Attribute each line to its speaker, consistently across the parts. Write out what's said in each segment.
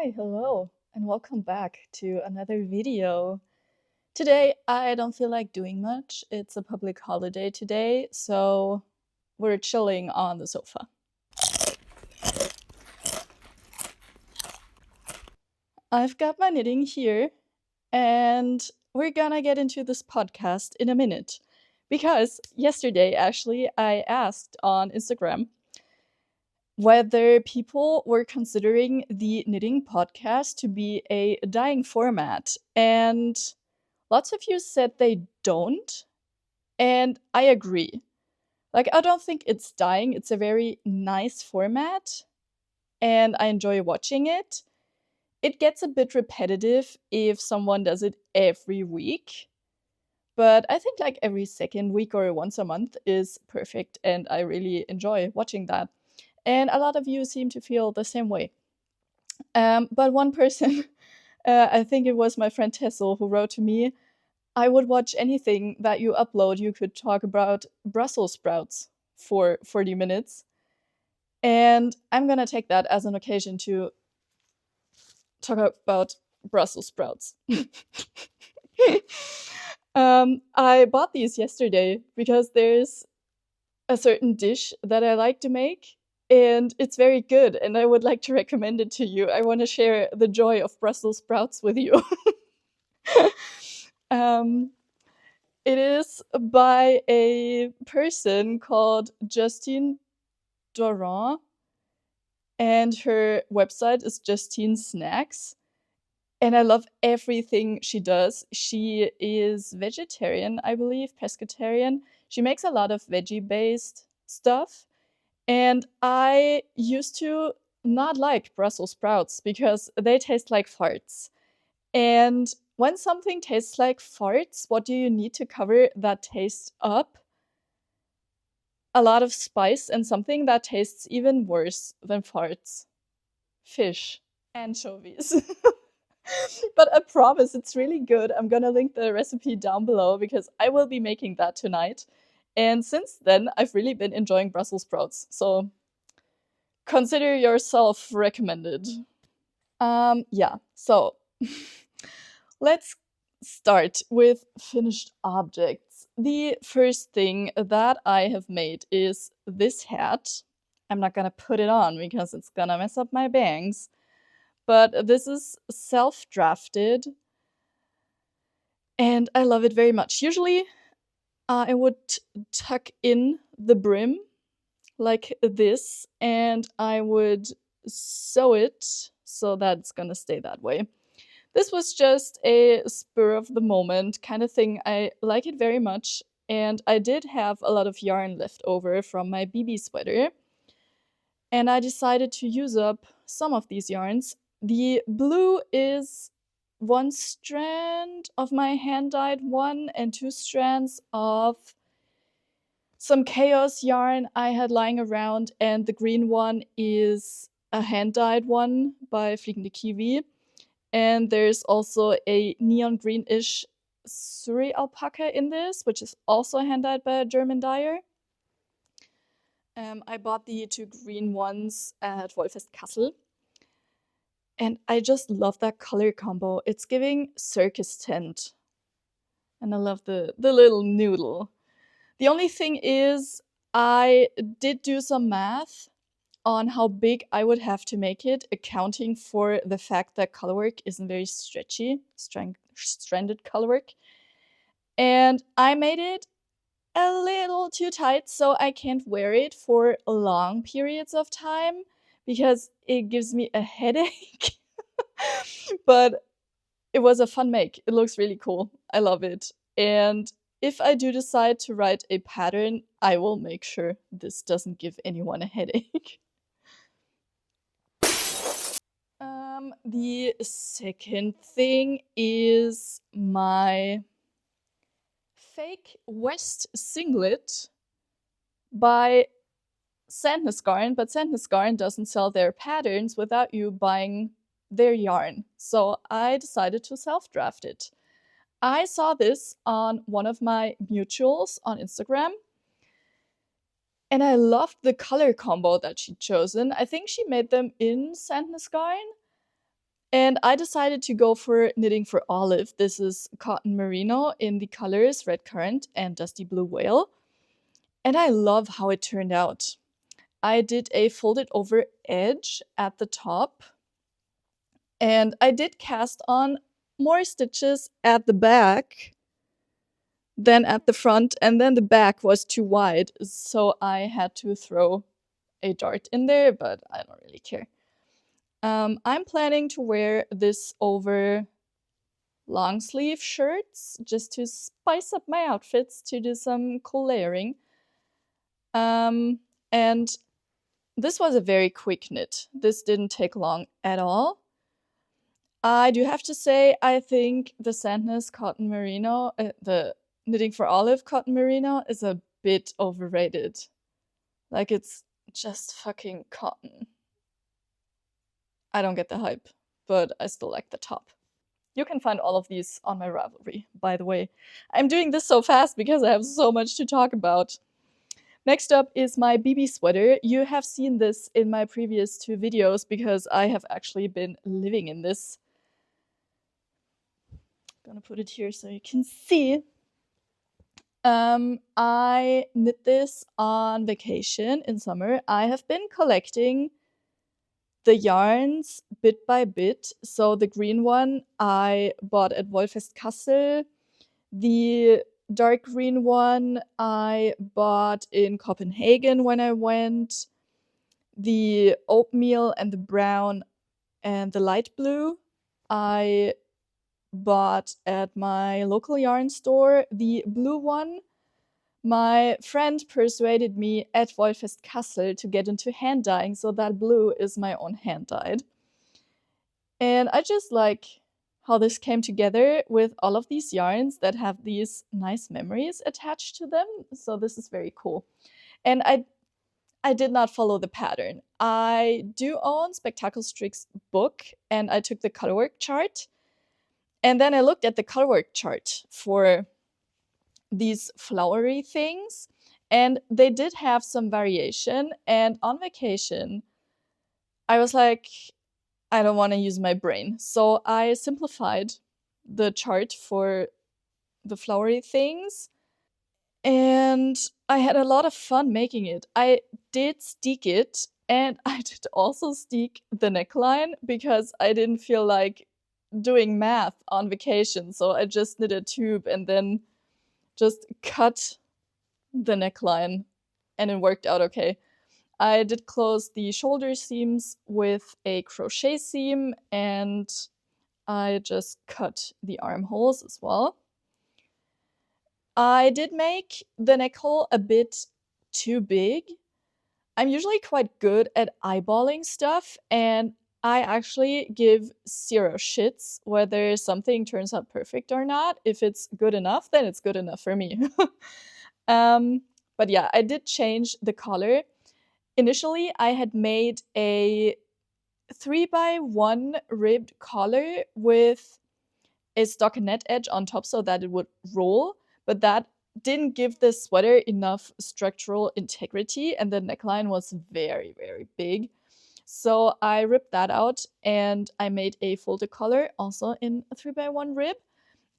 Speaker 1: Hi, hello, and welcome back to another video. Today, I don't feel like doing much. It's a public holiday today, so we're chilling on the sofa. I've got my knitting here, and we're gonna get into this podcast in a minute. Because yesterday, actually, I asked on Instagram whether people were considering the knitting podcast to be a dying format. And lots of you said they don't, and I agree. Like, I don't think it's dying. It's a very nice format, and I enjoy watching it. It gets a bit repetitive if someone does it every week, but I think like every second week or once a month is perfect, and I really enjoy watching that. And a lot of you seem to feel the same way. But one person, I think it was my friend Tessel, who wrote to me, I would watch anything that you upload. You could talk about Brussels sprouts for 40 minutes. And I'm gonna take that as an occasion to talk about Brussels sprouts. I bought these yesterday because there's a certain dish that I like to make, and it's very good, and I would like to recommend it to you. I want to share the joy of Brussels sprouts with you. um, It is by a person called Justine Doran, and her website is Justine Snacks. And I love everything she does. She is vegetarian, I believe, pescatarian. She makes a lot of veggie based stuff. And I used to not like Brussels sprouts because they taste like farts. And when something tastes like farts, what do you need to cover that taste up? A lot of spice and something that tastes even worse than farts. Fish. Anchovies. But I promise it's really good. I'm gonna link the recipe down below because I will be making that tonight. And since then, I've really been enjoying Brussels sprouts. So consider yourself recommended. Yeah, so let's start with finished objects. The first thing that I have made is this hat. I'm not gonna put it on because it's gonna mess up my bangs, but this is self-drafted and I love it very much. Usually, I would tuck in the brim like this, and I would sew it so that it's gonna stay that way. This was just a spur of the moment kind of thing. I like it very much, and I did have a lot of yarn left over from my BB sweater, and I decided to use up some of these yarns. The blue is one strand of my hand-dyed one and two strands of some chaos yarn I had lying around, and the green one is a hand-dyed one by Fliegende Kiwi. And there's also a neon greenish Surrey alpaca in this, which is also hand-dyed by a German dyer. I bought the two green ones at Wollfest Kassel. And I just love that color combo. It's giving circus tent. And I love the little noodle. The only thing is, I did do some math on how big I would have to make it, accounting for the fact that colorwork isn't very stretchy, stranded colorwork. And I made it a little too tight, so I can't wear it for long periods of time because it gives me a headache. But it was a fun make. It looks really cool. I love it. And if I do decide to write a pattern, I will make sure this doesn't give anyone a headache. The second thing is my fake West singlet by Sandnes Garn, but Sandnes Garn doesn't sell their patterns without you buying their yarn. So I decided to self-draft it. I saw this on one of my mutuals on Instagram, and I loved the color combo that she'd chosen. I think she made them in Sandnes Garn, And I decided to go for knitting for olive. This is cotton merino in the colors red currant and dusty blue whale. And I love how it turned out. I did a folded over edge at the top, and I did cast on more stitches at the back than at the front, and then the back was too wide, so I had to throw a dart in there, but I don't really care. I'm planning to wear this over long sleeve shirts just to spice up my outfits, to do some cool layering. And this was a very quick knit. This didn't take long at all. I do have to say, I think the Sandnes cotton merino, the knitting for olive cotton merino, is a bit overrated. Like, it's just fucking cotton. I don't get the hype, but I still like the top. You can find all of these on my Ravelry, by the way. I'm doing this so fast because I have so much to talk about. Next up is my BB sweater. You have seen this in my previous 2 videos because I have actually been living in this. I'm gonna put it here so you can see. I knit this on vacation in summer. I have been collecting the yarns bit by bit. So the green one I bought at Wollfest Kassel. The dark green one I bought in Copenhagen when I went. The oatmeal and the brown and the light blue I bought at my local yarn store. The blue one, my friend persuaded me at Wollfest Kassel to get into hand dyeing, so that blue is my own hand dyed. And I just like how this came together with all of these yarns that have these nice memories attached to them. So this is very cool. And I did not follow the pattern. I do own Spectacle Strick's book, and I took the colorwork chart. And then I looked at the colorwork chart for these flowery things, and they did have some variation. And on vacation, I was like, I don't want to use my brain. So I simplified the chart for the flowery things, and I had a lot of fun making it. I did steek it, and I did also steek the neckline because I didn't feel like doing math on vacation. So I just knit a tube and then just cut the neckline, and it worked out okay. I did close the shoulder seams with a crochet seam, and I just cut the armholes as well. I did make the neck hole a bit too big. I'm usually quite good at eyeballing stuff, and I actually give 0 shits whether something turns out perfect or not. If it's good enough, then it's good enough for me. But yeah, I did change the collar. Initially, I had made a 3x1 ribbed collar with a stockinette edge on top so that it would roll, but that didn't give the sweater enough structural integrity, and the neckline was very, very big. So I ripped that out, and I made a folded collar also in a 3x1 rib,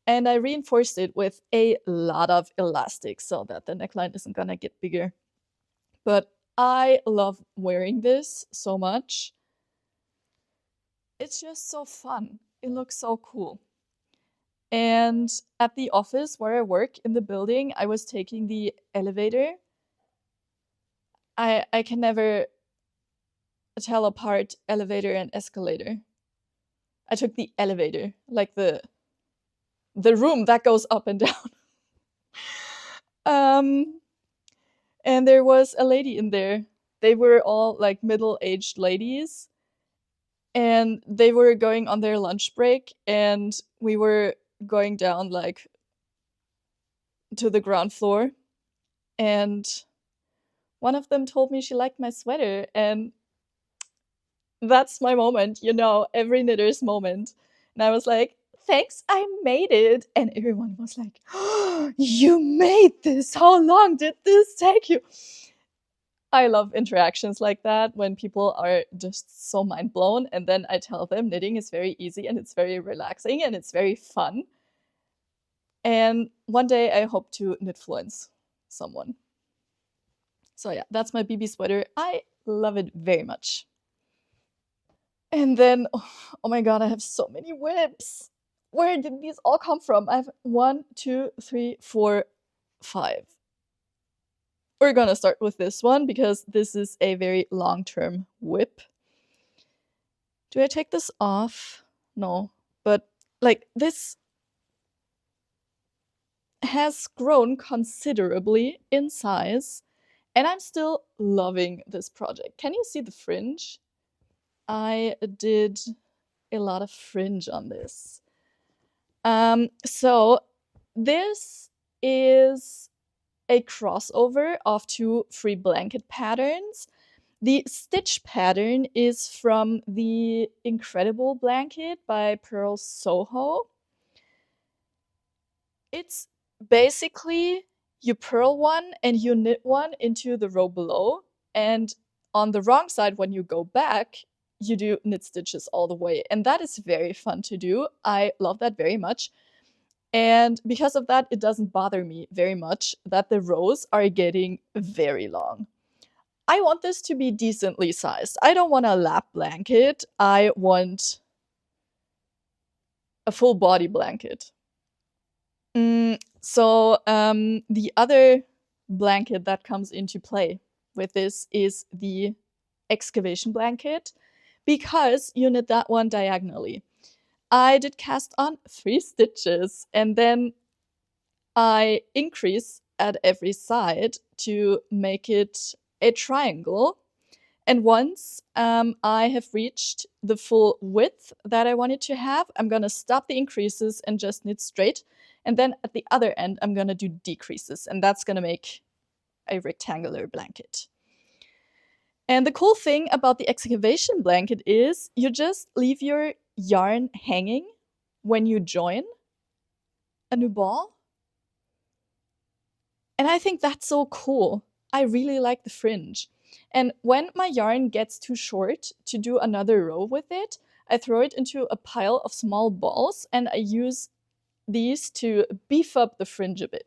Speaker 1: and I reinforced it with a lot of elastic so that the neckline isn't gonna get bigger. But I love wearing this so much. It's just so fun. It looks so cool. And at the office where I work in the building, I was taking the elevator. I can never tell apart elevator and escalator. I took the elevator, like the room that goes up and down. And there was a lady in there. They were all like middle-aged ladies, and they were going on their lunch break, and we were going down like to the ground floor, and one of them told me she liked my sweater, and that's my moment, you know, every knitter's moment. And I was like, thanks, I made it. And everyone was like, oh, you made this? How long did this take you? I love interactions like that when people are just so mind blown, and then I tell them knitting is very easy and it's very relaxing and it's very fun. And one day I hope to knitfluence someone. So yeah, that's my BB sweater. I love it very much. And then, oh my god, I have so many whips. Where did these all come from? I have 1, 2, 3, 4, 5. We're gonna start with this one because this is a very long-term whip. Do I take this off? No, but like this has grown considerably in size, and I'm still loving this project. Can you see the fringe? I did a lot of fringe on this. So this is a crossover of 2 free blanket patterns. The stitch pattern is from the Incredible Blanket by Pearl Soho. It's basically you purl one and you knit one into the row below, and on the wrong side when you go back, you do knit stitches all the way, and that is very fun to do. I love that very much. And because of that, it doesn't bother me very much that the rows are getting very long. I want this to be decently sized. I don't want a lap blanket. I want a full body blanket. So the other blanket that comes into play with this is the excavation blanket, because you knit that one diagonally. I did cast on 3 stitches, and then I increase at every side to make it a triangle. And once I have reached the full width that I wanted to have, I'm gonna stop the increases and just knit straight. And then at the other end, I'm gonna do decreases, and that's gonna make a rectangular blanket. And the cool thing about the excavation blanket is you just leave your yarn hanging when you join a new ball. And I think that's so cool. I really like the fringe. And when my yarn gets too short to do another row with it, I throw it into a pile of small balls, and I use these to beef up the fringe a bit.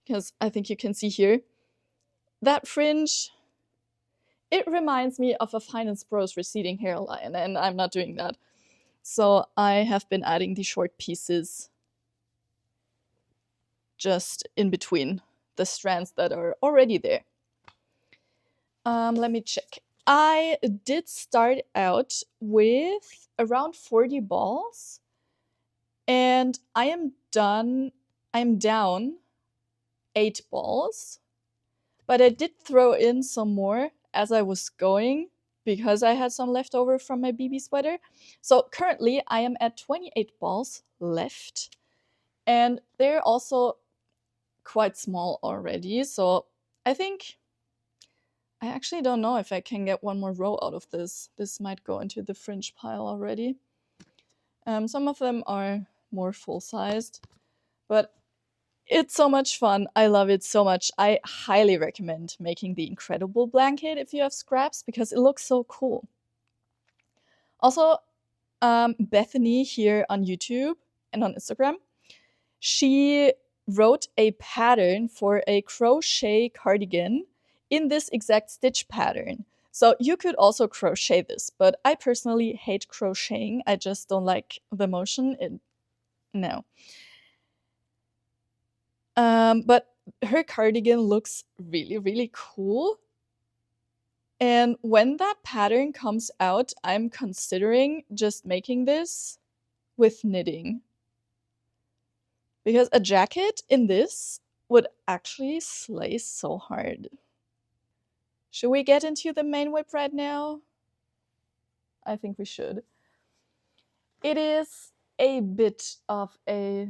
Speaker 1: Because I think you can see here, that fringe, it reminds me of a Finance Bros receding hairline, and I'm not doing that. So I have been adding the short pieces just in between the strands that are already there. Let me check. I did start out with around 40 balls, and I am down 8 balls, but I did throw in some more as I was going because I had some left over from my BB sweater. So currently I am at 28 balls left, and they're also quite small already. So I think I actually don't know if I can get one more row out of this. This might go into the fringe pile already. Some of them are more full-sized, but it's so much fun. I love it so much. I highly recommend making the Incredible Blanket if you have scraps, because it looks so cool. Also, Bethany here on YouTube and on Instagram, she wrote a pattern for a crochet cardigan in this exact stitch pattern. So you could also crochet this, but I personally hate crocheting. I just don't like the motion. No. But her cardigan looks really, really cool. And when that pattern comes out, I'm considering just making this with knitting. Because a jacket in this would actually slay so hard. Should we get into the main whip right now? I think we should. It is a bit of a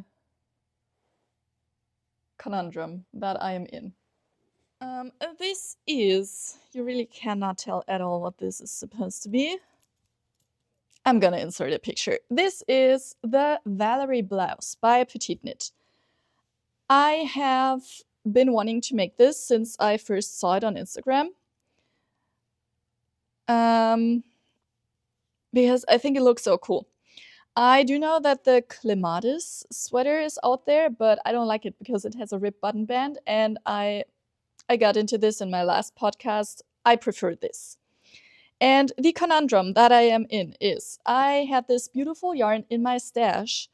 Speaker 1: conundrum that I am in. This is, you really cannot tell at all what this is supposed to be. I'm gonna insert a picture. This is the Valerie blouse by Petite Knit. I have been wanting to make this since I first saw it on Instagram. Because I think it looks so cool. I do know that the Clematis sweater is out there, but I don't like it because it has a ripped button band, and I got into this in my last podcast. I prefer this. And the conundrum that I am in is I had this beautiful yarn in my stash.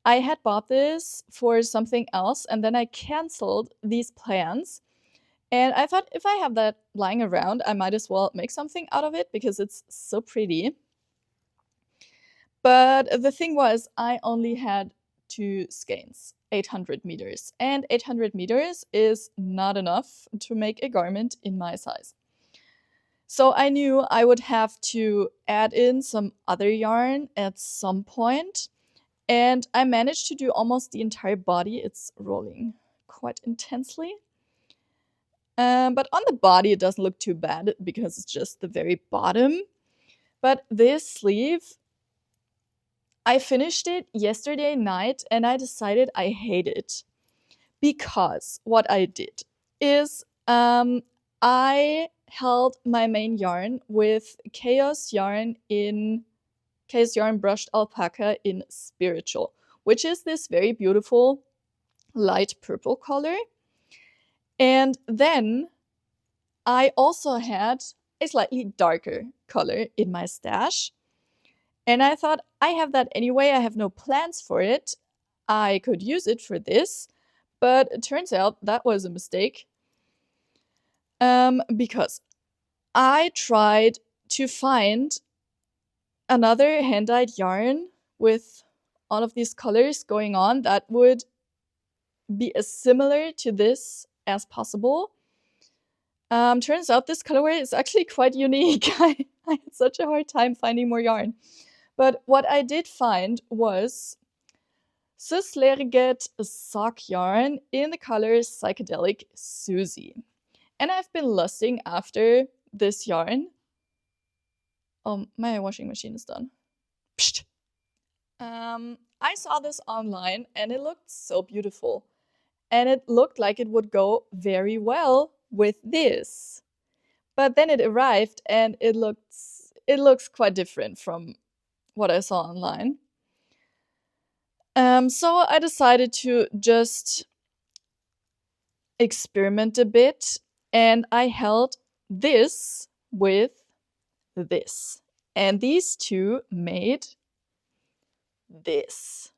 Speaker 1: I had bought this for something else, and then I canceled these plans. And I thought if I have that lying around, I might as well make something out of it because it's so pretty. But the thing was, I only had 2 skeins, 800 meters. And 800 meters is not enough to make a garment in my size. So I knew I would have to add in some other yarn at some point. And I managed to do almost the entire body. It's rolling quite intensely. But on the body, it doesn't look too bad because it's just the very bottom. But this sleeve, I finished it yesterday night and I decided I hate it. Because what I did is I held my main yarn with Chaos Yarn Brushed Alpaca in Spiritual, which is this very beautiful light purple color. And then I also had a slightly darker color in my stash. And I thought, I have that anyway, I have no plans for it. I could use it for this, but it turns out that was a mistake. Because I tried to find another hand-dyed yarn with all of these colors going on that would be as similar to this as possible. Turns out this colorway is actually quite unique. I had such a hard time finding more yarn. But what I did find was Cislerget sock yarn in the color Psychedelic Susie. And I've been lusting after this yarn. Oh, my washing machine is done. Psst. I saw this online and it looked so beautiful. And it looked like it would go very well with this. But then it arrived and it looks quite different from what I saw online. So I decided to just experiment a bit, and I held this with this. And these two made this.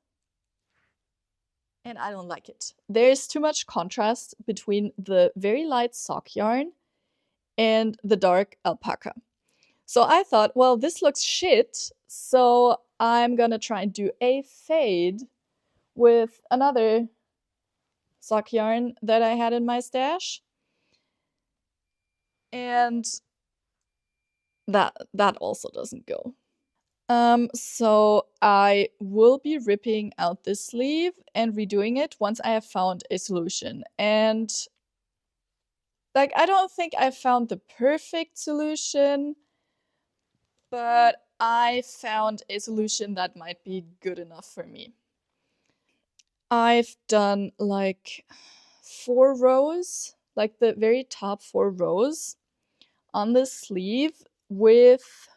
Speaker 1: And I don't like it. There's too much contrast between the very light sock yarn and the dark alpaca. So I thought, well, this looks shit, so I'm gonna try and do a fade with another sock yarn that I had in my stash. And that also doesn't go. So I will be ripping out this sleeve and redoing it once I have found a solution. And like, I don't think I found the perfect solution, but I found a solution that might be good enough for me. I've done like 4 rows, like the very top 4 rows on the sleeve with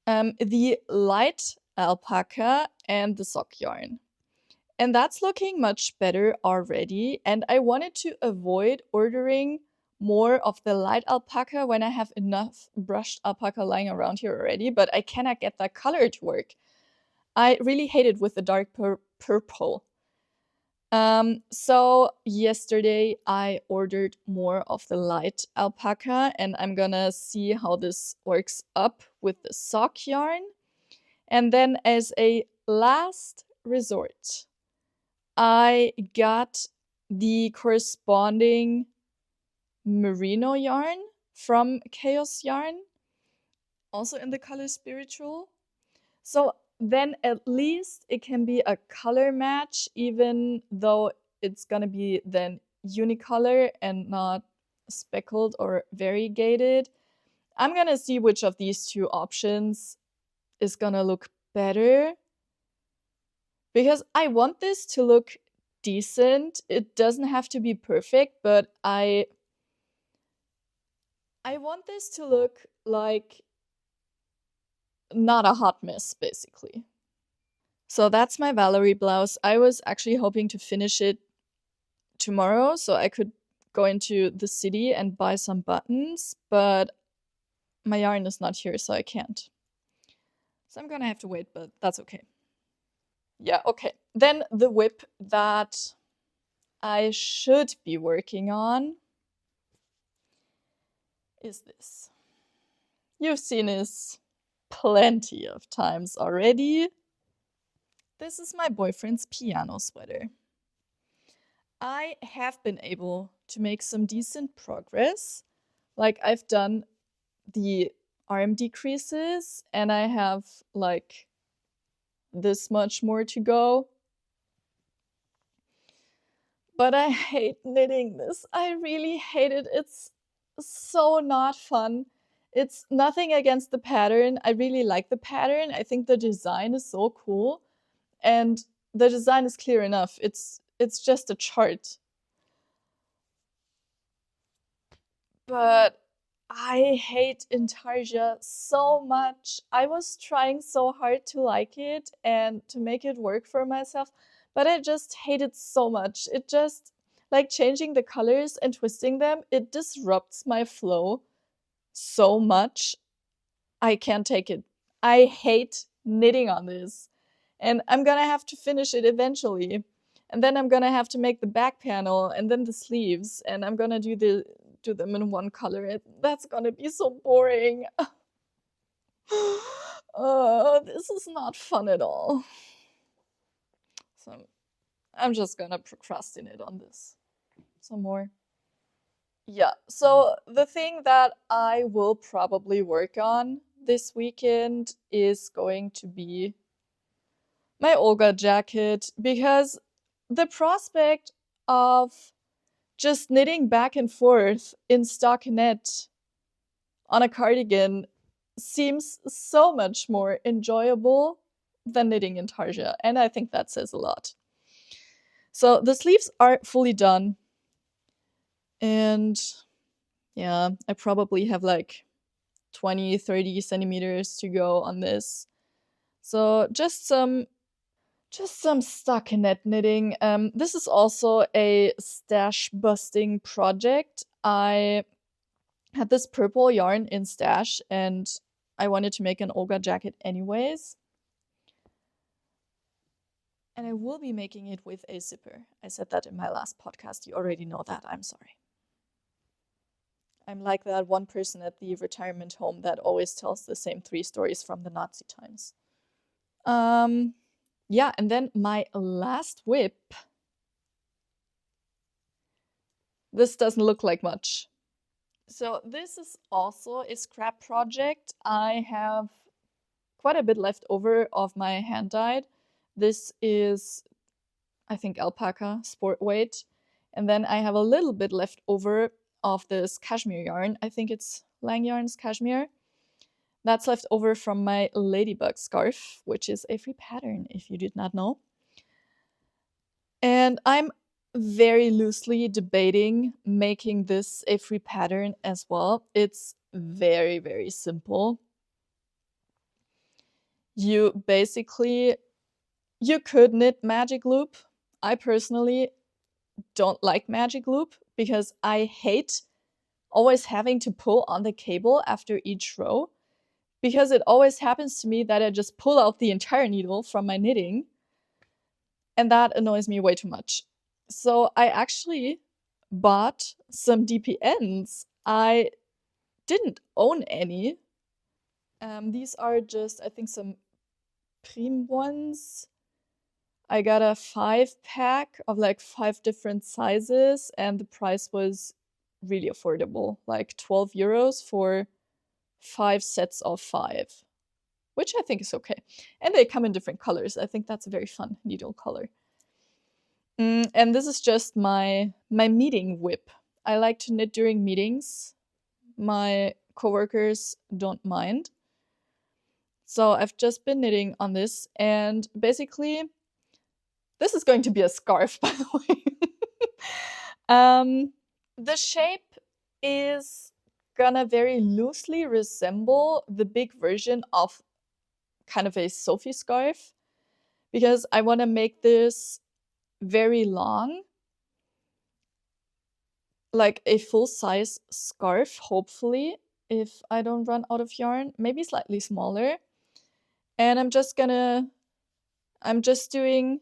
Speaker 1: the light alpaca and the sock yarn. And that's looking much better already. And I wanted to avoid ordering more of the light alpaca when I have enough brushed alpaca lying around here already, but I cannot get that color to work. I really hate it with the dark purple. So yesterday I ordered more of the light alpaca, and I'm gonna see how this works up with the sock yarn. And then as a last resort, I got the corresponding merino yarn from Chaos Yarn, also in the color Spiritual. So then at least it can be a color match, even though it's gonna be then unicolor and not speckled or variegated. I'm gonna see which of these 2 options is gonna look better, because I want this to look decent. It doesn't have to be perfect, but I want this to look like not a hot mess, basically. So that's my Valerie blouse. I was actually hoping to finish it tomorrow so I could go into the city and buy some buttons, but my yarn is not here, so I can't. So I'm gonna have to wait, but that's okay. Yeah, okay. Then the whip that I should be working on is this. You've seen this plenty of times already. This is my boyfriend's piano sweater. I have been able to make some decent progress. Like, I've done the arm decreases and I have like this much more to go. But I hate knitting this. I really hate it. It's so not fun. It's nothing against the pattern. I really like the pattern. I think the design is so cool. And the design is clear enough. It's just a chart. But I hate Intarsia so much. I was trying so hard to like it and to make it work for myself, but I just hate it so much. It just, like changing the colors and twisting them, it disrupts my flow so much. I can't take it. I hate knitting on this. And I'm gonna have to finish it eventually. And then I'm gonna have to make the back panel and then the sleeves, and I'm gonna do them in one color. That's gonna be so boring. This is not fun at all. So I'm just gonna procrastinate on this some more. Yeah, so the thing that I will probably work on this weekend is going to be my Olga jacket, because the prospect of just knitting back and forth in stockinette on a cardigan seems so much more enjoyable than knitting in tarsia, and I think that says a lot. So the sleeves are fully done, and yeah, I probably have like 20-30 centimeters to go on this. So just some stockinette knitting. This is also a stash busting project. I had this purple yarn in stash and I wanted to make an Olga jacket anyways. And I will be making it with a zipper. I said that in my last podcast. You already know that. I'm sorry. I'm like that one person at the retirement home that always tells the same 3 stories from the Nazi times. Yeah, and then my last whip. This doesn't look like much. So this is also a scrap project. I have quite a bit left over of my hand dyed. This is, I think, alpaca sport weight. And then I have a little bit left over of this cashmere yarn. I think it's Lang Yarn's cashmere. That's left over from my ladybug scarf, which is a free pattern if you did not know. And I'm very loosely debating making this a free pattern as well. It's very, very simple. You could knit magic loop. I personally don't like magic loop because I hate always having to pull on the cable after each row, because it always happens to me that I just pull out the entire needle from my knitting, and that annoys me way too much. So I actually bought some DPNs. I didn't own any. These are just, I think, some Prime ones. I got a 5-pack of like 5 different sizes, and the price was really affordable, like 12 euros for 5 sets of 5, which I think is okay. And they come in different colors. I think that's a very fun needle color. And this is just my meeting whip. I like to knit during meetings. My coworkers don't mind. So I've just been knitting on this, and basically This is going to be a scarf, by the way. The shape is gonna very loosely resemble the big version of kind of a Sophie scarf, because I want to make this very long, like a full-size scarf, hopefully, if I don't run out of yarn, maybe slightly smaller. And I'm just doing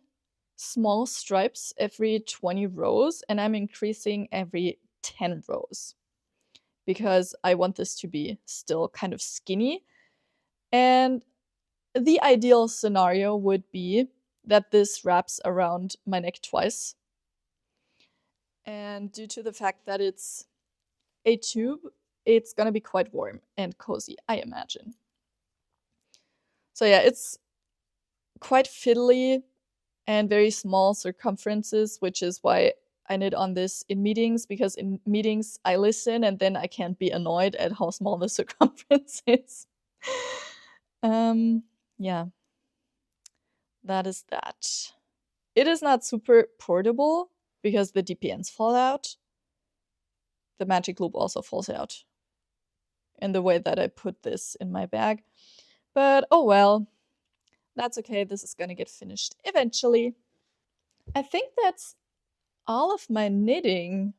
Speaker 1: small stripes every 20 rows, and I'm increasing every 10 rows because I want this to be still kind of skinny. And the ideal scenario would be that this wraps around my neck twice. And due to the fact that it's a tube, it's gonna be quite warm and cozy, I imagine. So yeah, it's quite fiddly and very small circumferences, which is why I knit on this in meetings, because in meetings I listen and then I can't be annoyed at how small the circumference is. Yeah, that is that. It is not super portable because the DPNs fall out. The magic loop also falls out in the way that I put this in my bag. But oh well, that's okay. This is gonna get finished eventually. I think that's all of my knitting.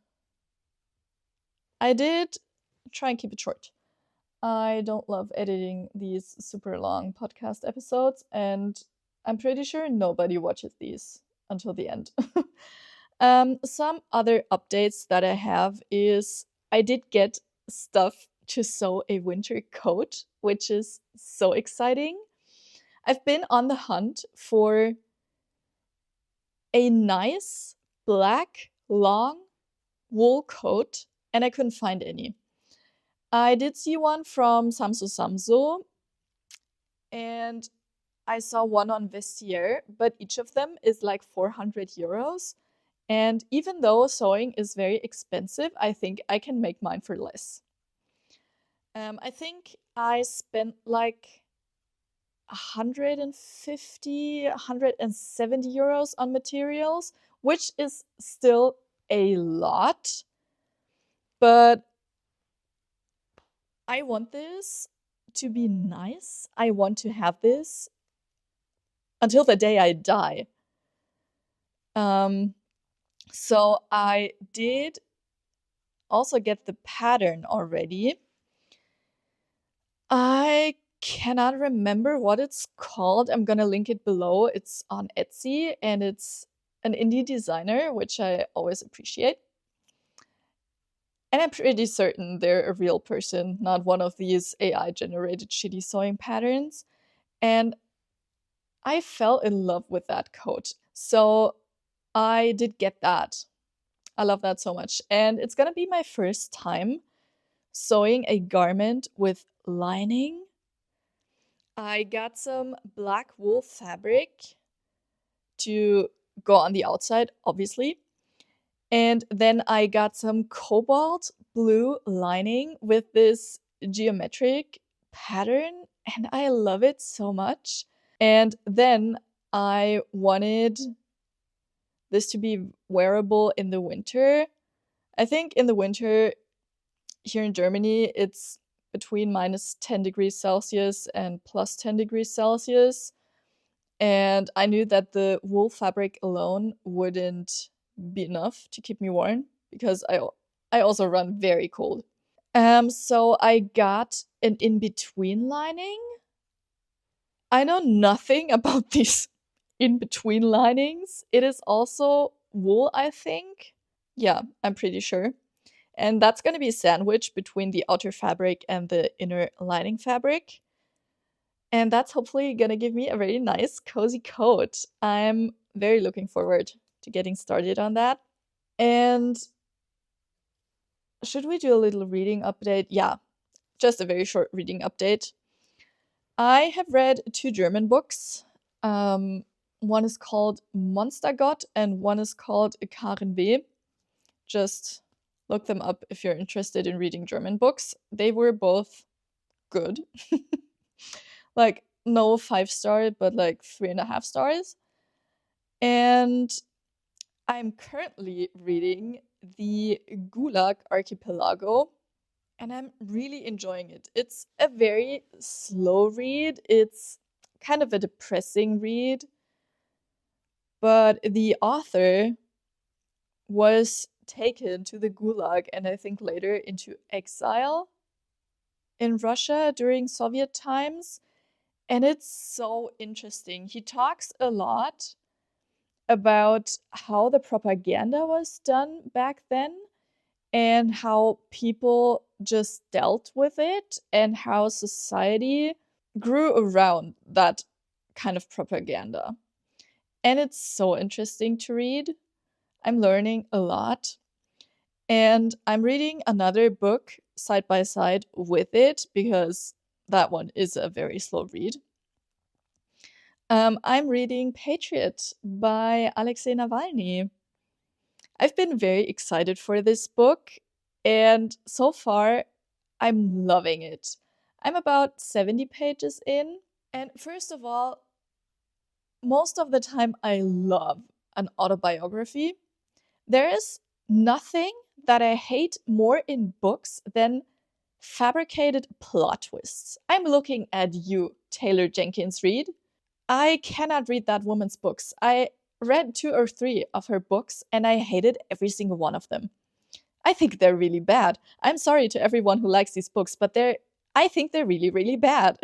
Speaker 1: I did try and keep it short. I don't love editing these super long podcast episodes, and I'm pretty sure nobody watches these until the end. Some other updates that I have is I did get stuff to sew a winter coat, which is so exciting. I've been on the hunt for a nice black long wool coat and I couldn't find any. I did see one from Samso Samso and I saw one on Vestiaire, but each of them is like 400 euros. And even though sewing is very expensive, I think I can make mine for less. I think I spent like 150, 170 euros on materials, which is still a lot. But I want this to be nice. I want to have this until the day I die. So I did also get the pattern already. I cannot remember what it's called. I'm gonna link it below. It's on Etsy and it's an indie designer, which I always appreciate. And I'm pretty certain they're a real person, not one of these AI generated shitty sewing patterns. And I fell in love with that coat. So I did get that. I love that so much. And it's gonna be my first time sewing a garment with lining. I got some black wool fabric to go on the outside, obviously. And then I got some cobalt blue lining with this geometric pattern, and I love it so much. And then I wanted this to be wearable in the winter. I think in the winter here in Germany, it's between minus 10 degrees Celsius and plus 10 degrees Celsius. And I knew that the wool fabric alone wouldn't be enough to keep me warm because I also run very cold. So I got an in-between lining. I know nothing about these in-between linings. It is also wool, I think. Yeah, I'm pretty sure. And that's going to be sandwiched between the outer fabric and the inner lining fabric. And that's hopefully going to give me a very nice, cozy coat. I'm very looking forward to getting started on that. And should we do a little reading update? Yeah, just a very short reading update. I have read 2 German books. One is called Monstergott and one is called Karen W. Just look them up if you're interested in reading German books. They were both good. Like, no 5-star, but like 3.5 stars. And I'm currently reading the Gulag Archipelago, and I'm really enjoying it. It's a very slow read. It's kind of a depressing read, but the author was taken to the Gulag and I think later into exile in Russia during Soviet times. And it's so interesting. He talks a lot about how the propaganda was done back then and how people just dealt with it and how society grew around that kind of propaganda. And it's so interesting to read. I'm learning a lot. And I'm reading another book side by side with it because that one is a very slow read. I'm reading Patriot by Alexei Navalny. I've been very excited for this book, and so far, I'm loving it. I'm about 70 pages in, and first of all, most of the time, I love an autobiography. There is nothing that I hate more in books than fabricated plot twists. I'm looking at you, Taylor Jenkins Reid. I cannot read that woman's books. I read 2 or 3 of her books and I hated every single one of them. I think they're really bad. I'm sorry to everyone who likes these books, but I think they're really, really bad.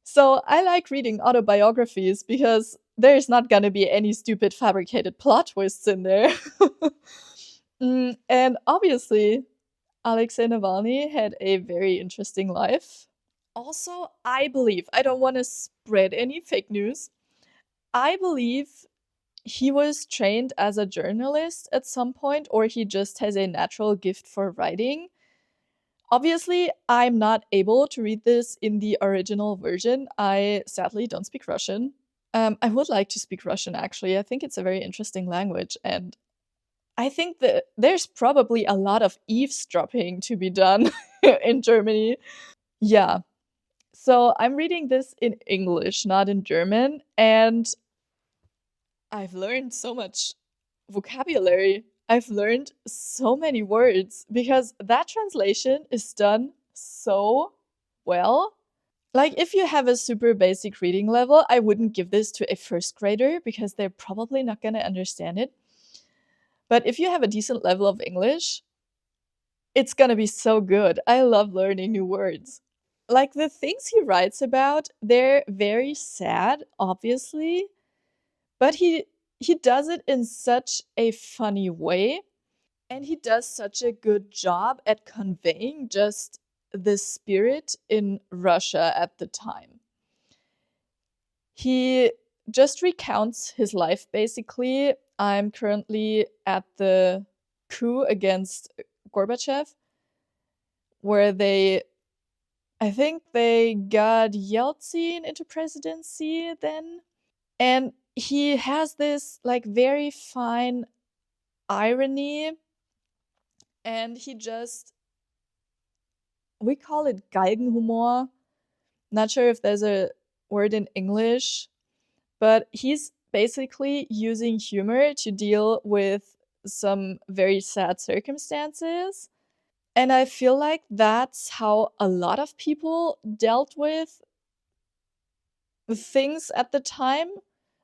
Speaker 1: So I like reading autobiographies because there's not gonna be any stupid fabricated plot twists in there. And obviously, Alexei Navalny had a very interesting life. Also, I believe, I don't want to spread any fake news. I believe he was trained as a journalist at some point, or he just has a natural gift for writing. Obviously, I'm not able to read this in the original version. I sadly don't speak Russian. I would like to speak Russian, actually. I think it's a very interesting language, and I think that there's probably a lot of eavesdropping to be done in Germany. Yeah. So I'm reading this in English, not in German, and I've learned so much vocabulary. I've learned so many words because that translation is done so well. Like, if you have a super basic reading level, I wouldn't give this to a first grader because they're probably not going to understand it. But if you have a decent level of English, it's going to be so good. I love learning new words. Like, the things he writes about, they're very sad, obviously, but he does it in such a funny way, and he does such a good job at conveying just the spirit in Russia at the time. He just recounts his life basically. I'm currently at the coup against Gorbachev, where I think they got Yeltsin into presidency then. And he has this like very fine irony, and we call it Galgenhumor. Not sure if there's a word in English, but he's basically using humor to deal with some very sad circumstances. And I feel like that's how a lot of people dealt with things at the time.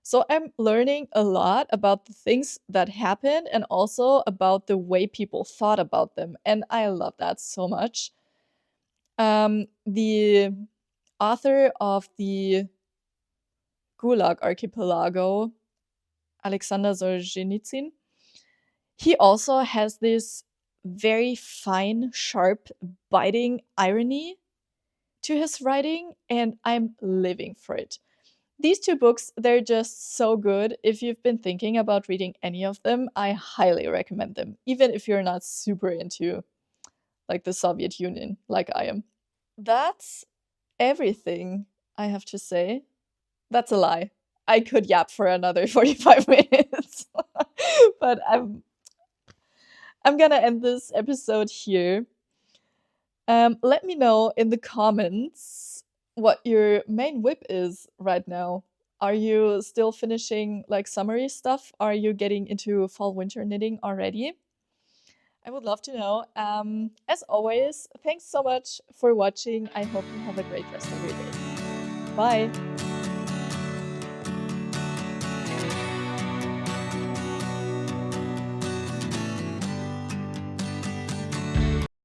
Speaker 1: So I'm learning a lot about the things that happened and also about the way people thought about them. And I love that so much. The author of the Gulag Archipelago, Alexander Solzhenitsyn, he also has this very fine, sharp, biting irony to his writing, and I'm living for it. These 2 books, they're just so good. If you've been thinking about reading any of them, I highly recommend them, even if you're not super into like the Soviet Union like I am. That's everything I have to say. That's a lie. I could yap for another 45 minutes. But I'm gonna end this episode here. Let me know in the comments what your main whip is right now. Are you still finishing like summery stuff? Are you getting into fall winter knitting already? I would love to know. As always, thanks so much for watching. I hope you have a great rest of your day. Bye.